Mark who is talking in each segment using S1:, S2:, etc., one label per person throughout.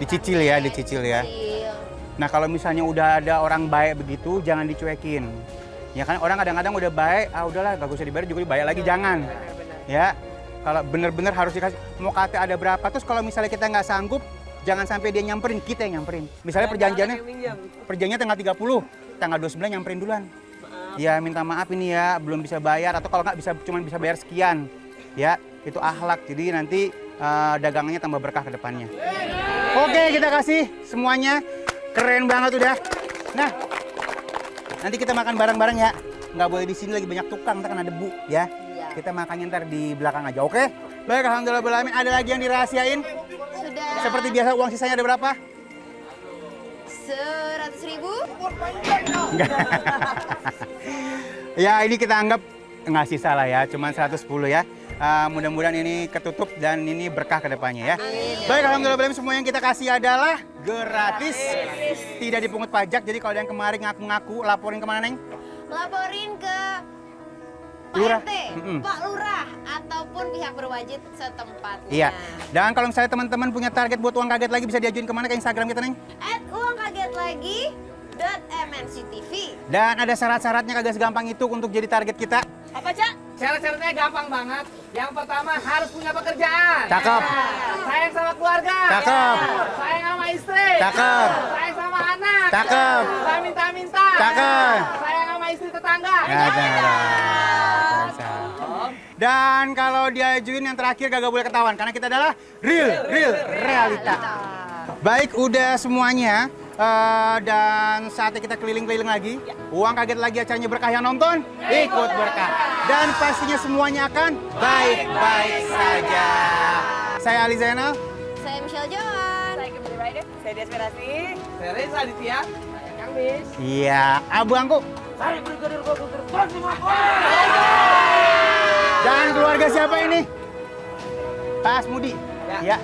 S1: Dicicil ya, dicicil ya. Nah kalau misalnya udah ada orang baik begitu, jangan dicuekin. Ya kan orang kadang-kadang udah baik, udahlah gak usah dibayar juga baik lagi, jangan. Ya, kalau bener-bener harus dikasih. Mau kata ada berapa, terus kalau misalnya kita nggak sanggup, jangan sampai dia nyamperin, kita yang nyamperin. Misalnya perjanjiannya tanggal 30, tanggal 29 nyamperin duluan. Ya minta maaf ini ya, belum bisa bayar, atau kalau nggak cuma bisa bayar sekian. Ya, itu akhlak, jadi nanti dagangannya tambah berkah ke depannya. Oke, kita kasih semuanya. Keren banget udah. Nah, nanti kita makan bareng-bareng ya. Nggak boleh di sini lagi banyak tukang, ntar kena debu ya. Kita makannya ntar di belakang aja, oke? Baik, alhamdulillah beralamin. Ada lagi yang dirahasiain?
S2: Sudah.
S1: Seperti biasa, uang sisanya ada berapa?
S2: 100.000.
S1: Enggak. Ya, ini kita anggap nggak sisa lah ya, cuma 110 ya. Mudah-mudahan ini ketutup dan ini berkah ke depannya ya. Baik, alhamdulillah beralamin, semua yang kita kasih adalah gratis. Tidak dipungut pajak, jadi kalau ada yang kemarin ngaku-ngaku, laporin kemana, Neng?
S2: Laporin ke Pak
S1: Lurah.
S2: RT, Pak Lurah, ataupun pihak berwajib setempatnya.
S1: Iya. Dan kalau misalnya teman-teman punya target buat uang kaget lagi, bisa diajuin kemana, ke Instagram kita, Neng?
S2: @uangkagetlagi.mnctv.
S1: Dan ada syarat-syaratnya, kagak segampang itu untuk jadi target kita.
S2: Apa, Cak?
S3: Syarat-syaratnya gampang banget. Yang pertama harus punya pekerjaan.
S1: Cakep.
S3: Sayang sama keluarga.
S1: Cakep.
S3: Sayang sama istri.
S1: Cakep.
S3: Sayang sama anak.
S1: Cakep.
S3: Gak minta-minta.
S1: Cakep.
S3: Sayang sama istri tetangga.
S1: Dan kalau diajuin yang terakhir gak boleh ketahuan, karena kita adalah real realita. Baik, udah semuanya. Dan saatnya kita keliling-keliling lagi. Uang kaget lagi, acaranya berkah, yang nonton ikut berkah. Dan pastinya semuanya akan baik-baik saja. Saya Ali Zainal.
S2: Saya Michelle Johan.
S4: Saya Kimberly Rider. Saya Desperasi.
S3: Saya Reza Aditya.
S4: Saya Kang Bis.
S1: Iya, Abu Angku.
S3: Saya Brigadir Gobernur.
S1: Dan keluarga siapa ini? Pak Asmudi. Ya.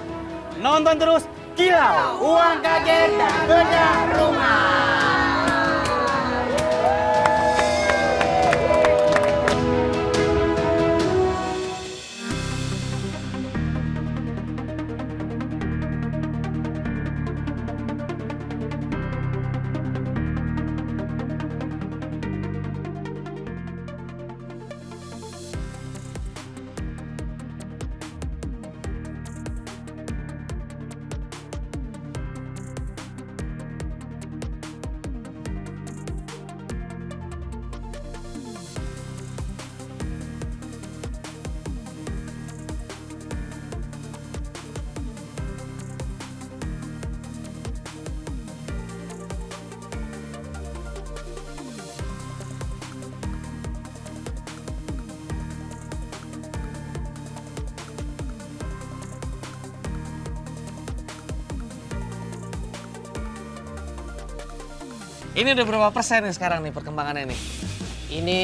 S1: Nonton terus Kilau Uang Kaget dan Bedah Rumah.
S3: Ini udah berapa persen nih sekarang nih perkembangannya nih?
S5: Ini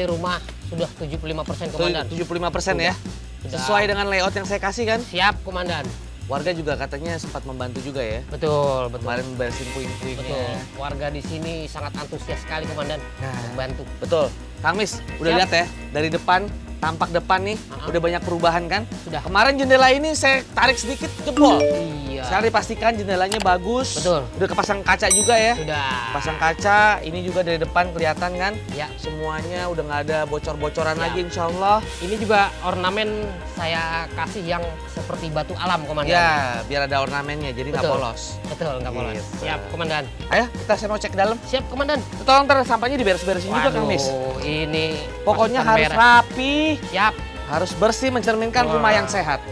S5: rumah sudah 75% komandan.
S3: 75% ya?
S5: Sudah.
S3: Sesuai dengan layout yang saya kasih kan?
S5: Siap komandan.
S3: Warga juga katanya sempat membantu juga ya?
S5: Betul, betul.
S3: Kemarin beresin puing-puingnya.
S5: Betul. Warga di sini sangat antusias sekali komandan membantu.
S3: Betul. Kang Mis, udah
S5: Siap.
S3: lihat ya dari depan, tampak depan nih udah banyak perubahan kan?
S5: Sudah.
S3: Kemarin jendela ini saya tarik sedikit jebol.
S5: Iya.
S3: Sekarang dipastikan jendelanya bagus.
S5: Betul.
S3: Udah kepasang kaca juga ya?
S5: Sudah.
S3: Pasang kaca, ini juga dari depan kelihatan kan?
S5: Ya.
S3: Semuanya udah nggak ada bocor-bocoran
S5: Ya.
S3: lagi insya Allah.
S5: Ini juga ornamen saya kasih yang seperti batu alam komandan.
S3: Ya, biar ada ornamennya jadi nggak
S5: Betul.
S3: polos.
S5: Betul, nggak polos.
S3: Gitu.
S5: Siap komandan.
S3: Ayo, saya mau cek ke dalam.
S5: Siap komandan.
S3: Tolong ntar sampahnya diberes-beresin juga Kang Mis.
S5: Ini
S3: Pokoknya
S5: pasukan
S3: harus
S5: merah.
S3: rapi,
S5: Siap.
S3: harus bersih, mencerminkan
S5: Wah.
S3: rumah yang sehat.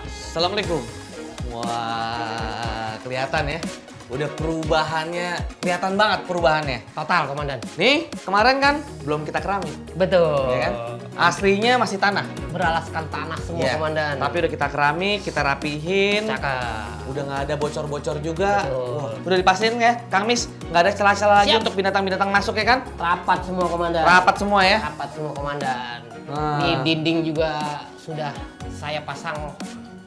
S3: Assalamualaikum. Wah, kelihatan ya. Udah perubahannya, kelihatan banget perubahannya.
S5: Total komandan.
S3: Nih, kemarin kan belum kita keramik,
S5: Betul.
S3: ya kan? Aslinya masih tanah.
S5: Beralaskan tanah semua
S3: Iya.
S5: komandan.
S3: Tapi udah kita keramik, kita rapihin.
S5: Cakep.
S3: Udah nggak ada bocor-bocor juga.
S5: Betul.
S3: Wah, udah dipastiin ya, Kang Mis, nggak ada celah-celah lagi
S5: Siap.
S3: untuk binatang-binatang masuk ya kan?
S5: Rapat semua komandan.
S3: Rapat semua ya.
S5: Rapat semua komandan.
S3: Nah.
S5: Di dinding juga sudah saya pasang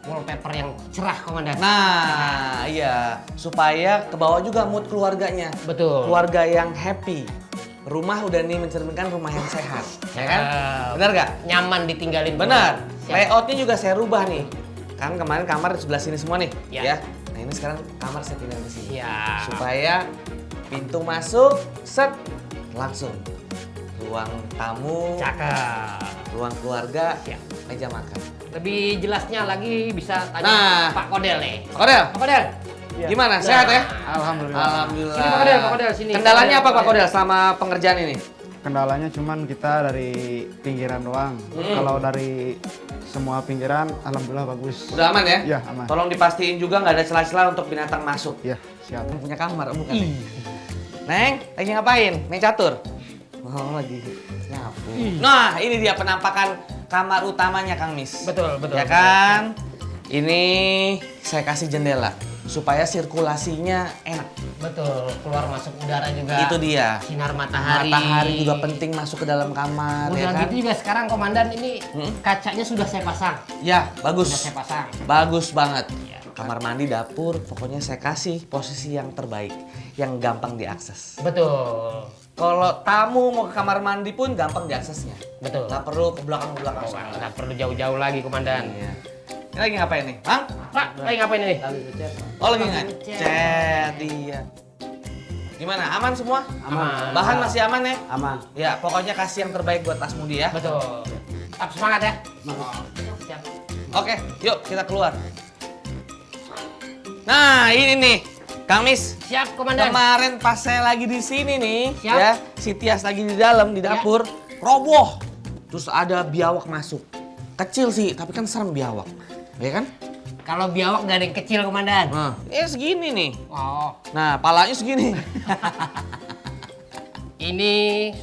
S5: wallpaper yang cerah komandan.
S3: Nah, iya, supaya ke bawah juga mood keluarganya.
S5: Betul.
S3: Keluarga yang happy. Rumah udah nih mencerminkan rumah yang sehat, ya kan? Benar nggak?
S5: Nyaman ditinggalin.
S3: Benar.
S5: Siap.
S3: Layoutnya juga saya rubah nih. kan kemarin kamar di sebelah sini semua nih,
S5: Ya.
S3: ya. Nah ini sekarang kamar saya pindah ke sini.
S5: Siap.
S3: Supaya pintu masuk, set, langsung. Ruang tamu,
S5: Cakep.
S3: ruang keluarga,
S5: Siap.
S3: meja makan.
S5: Lebih jelasnya lagi bisa tanya
S3: Nah.
S5: Pak Kodel nih.
S3: Pak Kodel,
S5: Pak Kodel.
S3: gimana? Sehat ya?
S6: Alhamdulillah.
S3: Alhamdulillah.
S5: Sini Pak Kodel, Pak Kodel, sini.
S3: Kendalanya apa Pak Kodel selama pengerjaan ini?
S6: Kendalanya cuman kita dari pinggiran doang. Kalau dari semua pinggiran, alhamdulillah bagus.
S3: Udah aman ya?
S6: Iya, aman.
S3: Tolong dipastiin juga nggak ada celah-celah untuk binatang masuk.
S6: Iya, siap.
S3: Punya kamar, bukan? Neng, lagi ngapain? Neng catur? Oh, lagi nyapu. Nah, ini dia penampakan kamar utamanya, Kang Mis.
S5: Betul, betul.
S3: Ya kan? Ini saya kasih jendela supaya sirkulasinya enak.
S5: Betul, keluar masuk udara juga.
S3: Itu dia.
S5: Sinar matahari.
S3: Matahari juga penting masuk ke dalam kamar,
S5: Udah
S3: ya kan?
S5: gitu juga sekarang komandan ini kacanya sudah saya pasang.
S3: Ya, bagus.
S5: Sudah saya pasang.
S3: Bagus banget.
S5: Iya.
S3: Kamar mandi, dapur, pokoknya saya kasih posisi yang terbaik, yang gampang diakses.
S5: Betul.
S3: Kalau tamu mau ke kamar mandi pun gampang diaksesnya.
S5: Betul.
S3: Nggak perlu ke belakang-belakang.
S5: Nggak perlu jauh-jauh lagi komandan.
S3: Iya. Ini lagi ngapain nih, Bang?
S5: Pak, lagi ngapain ini?
S3: Oh, lagi ngechat. Iya. Gimana? Aman semua?
S5: Aman.
S3: Bahan masih aman ya?
S6: Aman.
S3: Ya, pokoknya kasih yang terbaik buat Asmudi ya.
S5: Betul. Tetap semangat ya. Siap.
S3: Oke, yuk kita keluar. Nah, ini nih, Kang Mis.
S5: Siap komandan.
S3: Kemarin pas saya lagi di sini nih,
S5: Siap.
S3: ya, si Tias lagi di dalam di dapur, roboh. Terus ada biawak masuk. Kecil sih, tapi kan serem biawak. Ya kan?
S5: Kalau biawak nggak ada yang kecil komandan.
S3: Nah, segini nih.
S5: Oh,
S3: Nah, palanya segini.
S5: ini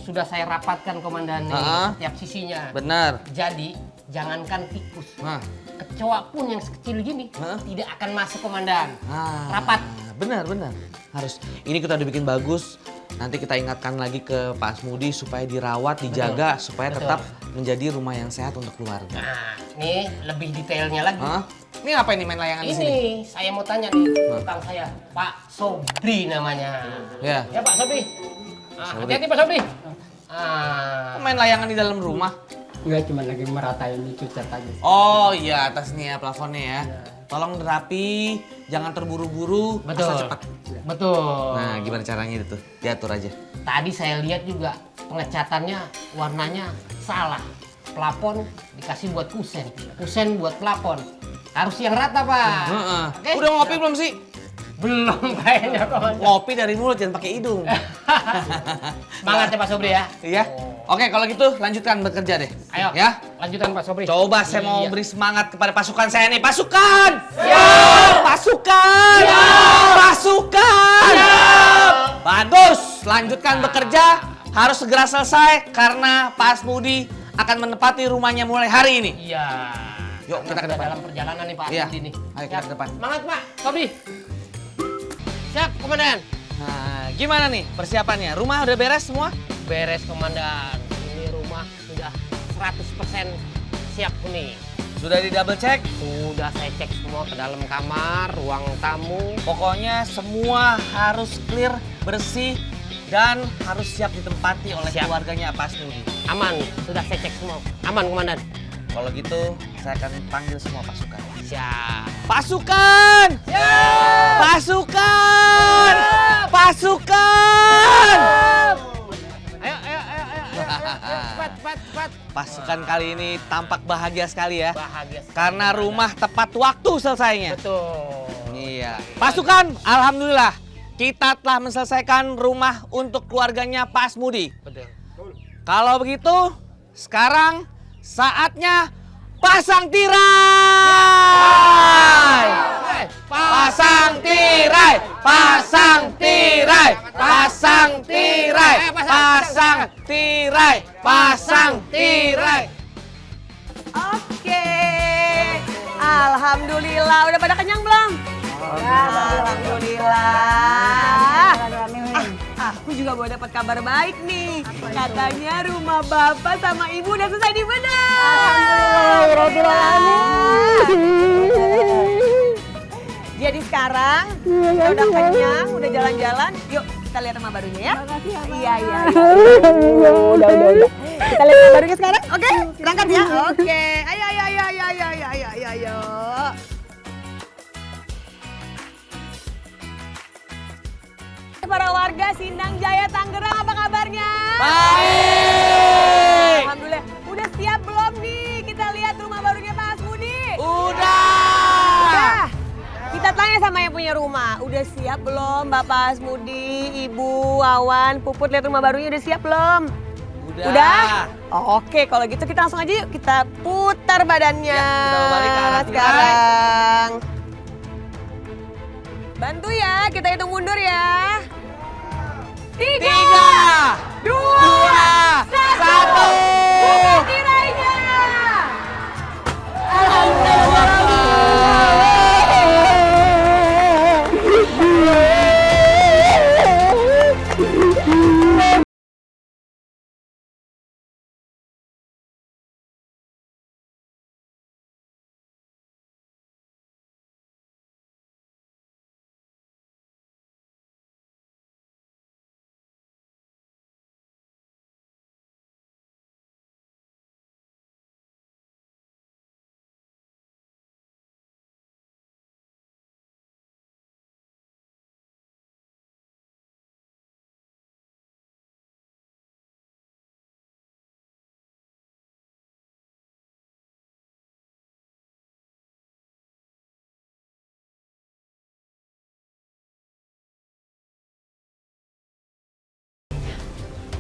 S5: sudah saya rapatkan komandan nih, setiap sisinya.
S3: Benar.
S5: Jadi, jangankan tikus.
S3: Nah,
S5: Kecoa pun yang sekecil gini
S3: Hah?
S5: tidak akan masuk komandan.
S3: ah,
S5: Rapat.
S3: Benar, benar. Harus. Ini kita udah bikin bagus. Nanti kita ingatkan lagi ke Pak Asmudi supaya dirawat, dijaga, supaya
S5: Betul.
S3: tetap menjadi rumah yang sehat untuk keluarga.
S5: Nah, nih lebih detailnya lagi.
S3: Hah? Ini ngapain nih main layangan di sini?
S5: Ini saya mau tanya nih, tukang saya, Pak Sobri namanya.
S3: Ya.
S5: Ya Pak Sobri.
S3: Sobri.
S5: Hati-hati Pak Sobri.
S3: Kok main layangan di dalam rumah?
S7: Enggak, cuma lagi meratain itu cat aja.
S3: Oh iya, atas nih ya plafonnya ya. Tolong rapi, jangan terburu-buru,
S5: Betul.
S3: asal cepat.
S5: Betul.
S3: Nah, gimana caranya itu? Diatur aja.
S5: Tadi saya lihat juga pengecatannya warnanya salah. Plafon dikasih buat kusen, kusen buat plafon. Harus yang rata Pak.
S3: Heeh.
S5: Oke?
S3: Udah ngopi belum sih?
S5: Belum kayaknya komandan.
S3: Ngopi dari mulut, jangan pakai hidung.
S5: Semangat ya Pak Sobri ya.
S3: Iya. Oke, kalau gitu lanjutkan bekerja deh.
S5: Ayo,
S3: Ya.
S5: lanjutkan Pak Sobri.
S3: Coba saya mau
S5: Iya.
S3: beri semangat kepada pasukan saya nih. Pasukan! Pasukan! Pasukan! Bagus! Lanjutkan bekerja. Harus segera selesai karena Pak Asmudi akan menempati rumahnya mulai hari ini.
S5: Iya.
S3: Yuk, kita ke
S5: Sudah
S3: depan.
S5: dalam perjalanan nih Pak
S3: Iya.
S5: Asmudi nih.
S3: Ayo, kita
S5: Siap.
S3: ke depan.
S5: Semangat Pak Sobri. Siap Komandan.
S3: Nah, gimana nih persiapannya? Rumah udah beres semua?
S5: Beres Komandan. Ini rumah sudah 100% siap nih.
S3: Sudah di double check?
S5: Sudah saya cek semua ke dalam kamar, ruang tamu.
S3: Pokoknya semua harus clear, bersih, dan harus siap ditempati oleh
S5: Siap.
S3: keluarganya Pak Asmudi.
S5: Aman, sudah saya cek semua. Aman Komandan.
S3: Kalau gitu, saya akan panggil semua pasukan.
S5: Siap.
S3: Pasukan! Pasukan! Pasukan!
S5: Ayo. Cepat.
S3: Pasukan kali ini tampak bahagia sekali ya.
S5: Bahagia sekali.
S3: Karena rumah tepat waktu selesainya.
S5: Betul.
S3: Iya. Pasukan, alhamdulillah kita telah menyelesaikan rumah untuk keluarganya Pak Asmudi.
S5: Betul.
S3: Kalau begitu, sekarang saatnya pasang tirai. Pasang tirai, pasang tirai, pasang tirai, pasang tirai, pasang tirai.
S4: Oke. Alhamdulillah. Udah pada kenyang belum? Alhamdulillah. Aku juga mau dapat kabar baik nih. Katanya rumah bapak sama ibu udah selesai dibedah. Jadi sekarang kita udah kenyang, udah jalan-jalan. Yuk kita lihat rumah barunya ya. Makasih ya, Pak. Iya. Udah. Kita lihat rumah barunya sekarang, oke? Berangkat ya, oke. Ayo, ayo, ayo, ayo, ayo, ayo, ayo, ayo, ayo. Para warga Sindang Jaya Tangerang, apa kabarnya?
S3: Baik.
S4: Alhamdulillah. Udah siap belum nih? Kita lihat rumah barunya Pak Asmudi.
S3: Udah.
S4: Kita tanya sama yang punya rumah. Udah siap belum Bapak Asmudi, Ibu, Wawan, Puput, lihat rumah barunya udah siap belum? Udah? Oke, kalau gitu kita langsung aja yuk. Kita putar badannya.
S3: Ya, kita balik ke arah
S4: sekarang. Bantu ya, kita hitung mundur ya. 3, 2, 1. Buka tirainya.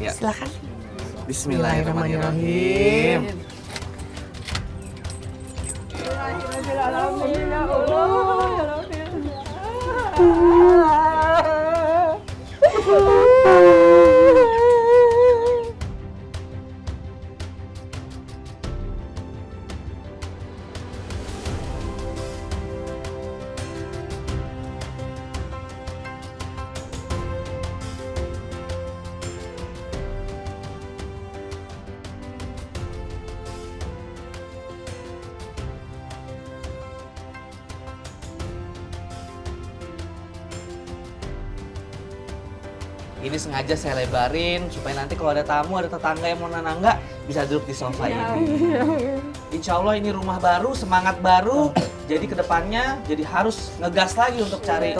S3: Ya.
S4: Silakan.
S3: Bismillahirrahmanirrahim. Ini sengaja saya lebarin supaya nanti kalau ada tamu, ada tetangga yang mau nanangga bisa duduk di sofa ini. Insya Allah ini rumah baru, semangat baru. Jadi kedepannya jadi harus ngegas lagi untuk cari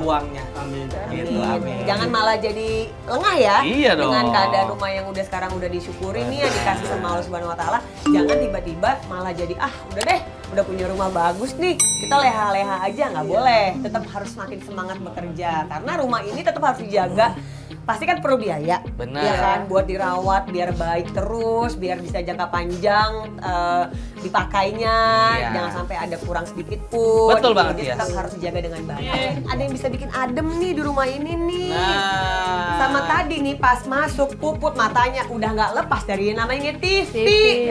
S3: uangnya. Amin. Gitu, amin.
S4: Jangan malah jadi lengah ya.
S3: Iya dong.
S4: Dengan keadaan rumah yang udah sekarang udah disyukuri nih ya dikasih sama Allah Subhanahu Wa Taala. Jangan tiba-tiba malah jadi udah deh, udah punya rumah bagus nih. Kita leha-leha aja nggak boleh. Tetap harus makin semangat bekerja karena rumah ini tetap harus dijaga. Pasti kan perlu biaya,
S3: Benar.
S4: ya kan? Buat dirawat biar baik terus, biar bisa jangka panjang dipakainya,
S3: Iya.
S4: jangan sampai ada kurang sedikit pun.
S3: Betul banget,
S4: Jadi
S3: Tias.
S4: tetap harus dijaga dengan baik. Ada yang bisa bikin adem nih di rumah ini nih.
S3: Nah.
S4: Sama tadi nih pas masuk Puput matanya udah nggak lepas dari yang namanya TV. Sini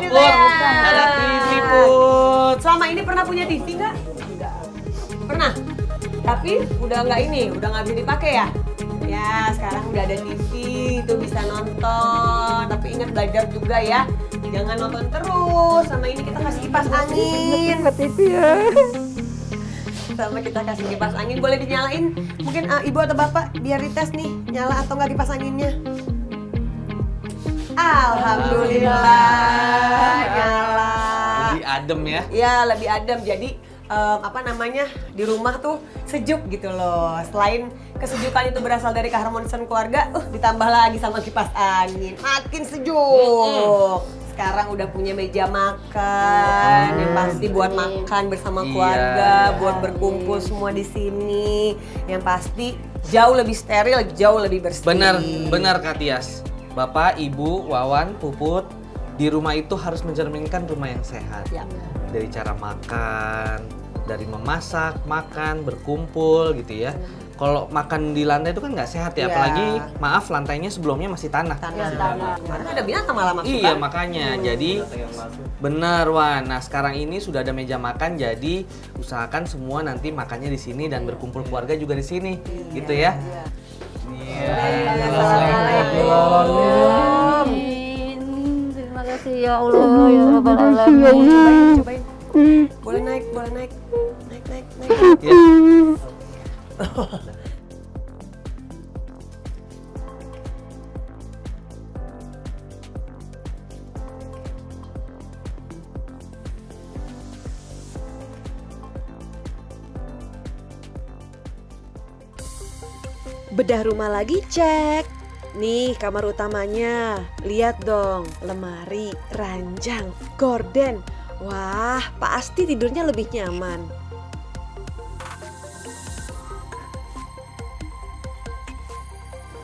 S3: Put,
S4: saya.
S3: ada TV, Put.
S4: Selama ini pernah punya TV nggak? Enggak. Pernah. Tapi udah nggak bisa dipakai ya. Ya sekarang udah ada TV, itu bisa nonton. Tapi ingat belajar juga ya, jangan nonton terus. Sama ini kita kasih kipas angin. TV ya. Sama kita kasih kipas angin, boleh dinyalain. Mungkin ibu atau bapak biar dites nih, nyala atau nggak kipas anginnya. Alhamdulillah, nyala.
S3: Lebih adem ya.
S4: Ya lebih adem, jadi di rumah tuh sejuk gitu loh. Selain kesejukan itu berasal dari keharmonisan keluarga, ditambah lagi sama kipas angin, makin sejuk. Sekarang udah punya meja makan, yang pasti buat makan bersama keluarga, buat berkumpul semua di sini. Yang pasti jauh lebih steril, jauh lebih bersih.
S3: Benar Kak Tias. Bapak, Ibu, Wawan, Puput, di rumah itu harus mencerminkan rumah yang sehat.
S4: Ya.
S3: Dari cara makan, dari memasak, makan, berkumpul gitu ya. Kalau makan di lantai itu kan nggak sehat ya,
S4: Iya.
S3: apalagi maaf lantainya sebelumnya masih tanah.
S4: Tanah. Karena ada binatang malah masuk.
S3: Iya
S4: kan?
S3: makanya, jadi bener Wan. Nah sekarang ini sudah ada meja makan, jadi usahakan semua nanti makannya di sini dan berkumpul keluarga juga di sini, gitu ya.
S4: Assalamualaikum.
S2: Terima kasih ya Allah ya Rabbal Alamin.
S4: Cobain. Boleh naik. Naik.
S3: Ya.
S4: Bedah rumah lagi cek. Nih kamar utamanya. Lihat dong, lemari, ranjang, gorden. Wah, pasti tidurnya lebih nyaman.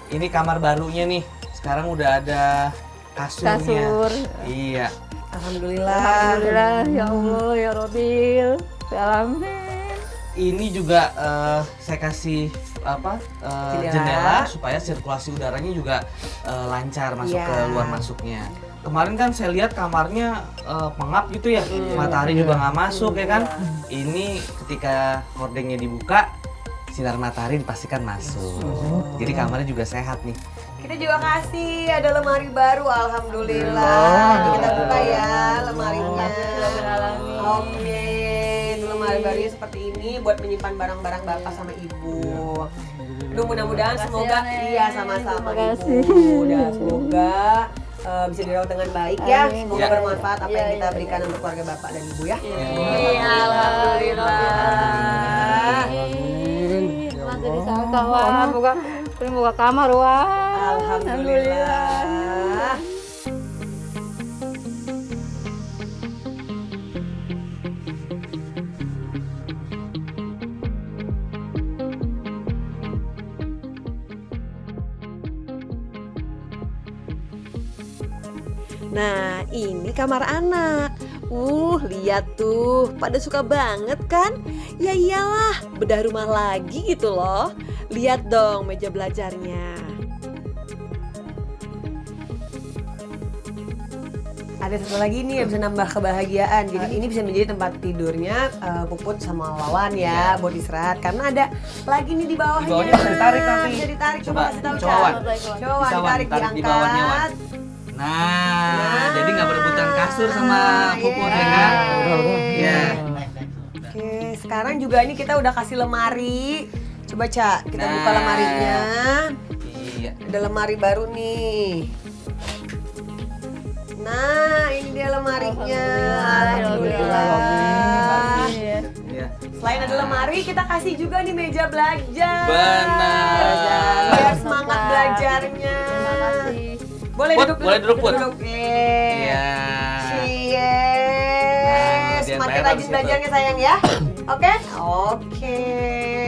S3: Ini kamar barunya nih. Sekarang udah ada kasurnya.
S2: Kasur.
S3: Iya.
S4: Alhamdulillah.
S2: Alhamdulillah ya Allah ya Robil. Alamin.
S3: Ini juga saya kasih jendela supaya sirkulasi udaranya juga lancar masuk
S4: Iya.
S3: ke luar masuknya. Kemarin kan saya lihat kamarnya pengap gitu ya, matahari juga nggak masuk ya kan. Ini ketika hordengnya dibuka, sinar matahari dipastikan masuk. Jadi kamarnya juga sehat nih.
S4: Kita juga kasih ada lemari baru, alhamdulillah. Kita buka ya lemarinya. Oke, itu lemari barunya seperti ini buat menyimpan barang-barang bapak sama ibu. Aduh, mudah-mudahan semoga iya sama-sama
S2: Terima
S4: ibu.
S2: kasih.
S4: Dan semoga bisa dirawat dengan baik ya.
S2: Amin.
S4: Semoga
S3: Ya.
S4: bermanfaat apa yang
S2: Ya,
S4: kita
S2: ya.
S4: berikan untuk keluarga bapak dan ibu ya.
S2: Alhamdulillah. Masih disangka wah buka kamar wah.
S4: Alhamdulillah. Nah, ini kamar anak. Lihat tuh, pada suka banget kan? Ya iyalah, bedah rumah lagi gitu loh. Lihat dong meja belajarnya. Ada satu lagi nih yang bisa nambah kebahagiaan. Jadi ini bisa menjadi tempat tidurnya Puput sama Wawan ya, buat istirahat. Karena ada lagi nih di bawahnya.
S3: Di bawahnya bisa ditarik nanti.
S4: Bisa ditarik, coba
S3: Coba,
S4: kasih tahu
S3: coba, Wan.
S4: Coba Wan,
S3: Bisa, Wan,
S4: ditarik,
S3: tarik di bawahnya, Wan.
S4: diangkat.
S3: Nah, jadi nggak berebutan kasur sama Puput ya kan? Iya.
S4: Oke, sekarang juga ini kita udah kasih lemari. Coba Ca, kita
S3: Nah.
S4: buka lemarinya.
S3: Iya.
S4: Ada lemari baru nih. Nah, ini dia lemarinya. Alhamdulillah.
S3: Iya.
S4: Selain ada lemari, kita kasih juga nih meja belajar.
S3: Benar.
S4: Biar semangat belajarnya.
S2: Terima kasih.
S4: Boleh
S3: Put,
S4: duduk,
S3: boleh duduk, Put. Iya.
S4: Yes.
S3: biar
S4: Semakin
S3: bayar
S4: rajin
S3: habis
S4: belajarnya sayang ya. Oke? Oke.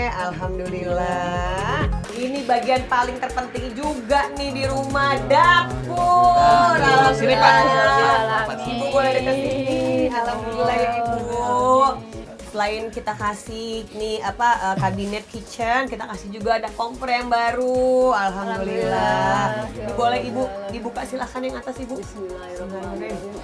S4: Alhamdulillah. Ini bagian paling terpenting juga nih di rumah, dapur.
S3: Nah, sini, Pak.
S4: Alhamdulillah. Ibu boleh dekat sini. Alhamdulillah ya Ibu. Selain kita kasih nih kabinet kitchen, kita kasih juga ada kompor yang baru. Alhamdulillah. Ini boleh Ibu dibuka silahkan yang atas Ibu. Bismillahirrahmanirrahim.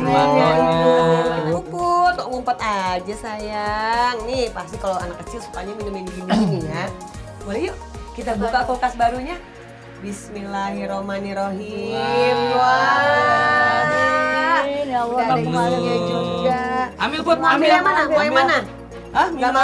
S4: Alhamdulillah. Puput, kok ngumpet aja sayang. Nih pasti kalau anak kecil sukanya minum gini ya. Boleh yuk kita buka kulkas barunya. Bismillahirrahmanirrahim. Wah.
S2: Ya Allah,
S4: Udah ada
S2: kemarinnya
S4: isinya juga.
S3: Ambil, Put,
S4: Mau ambil yang mana? Mau yang mana?
S3: Hah?
S4: Nggak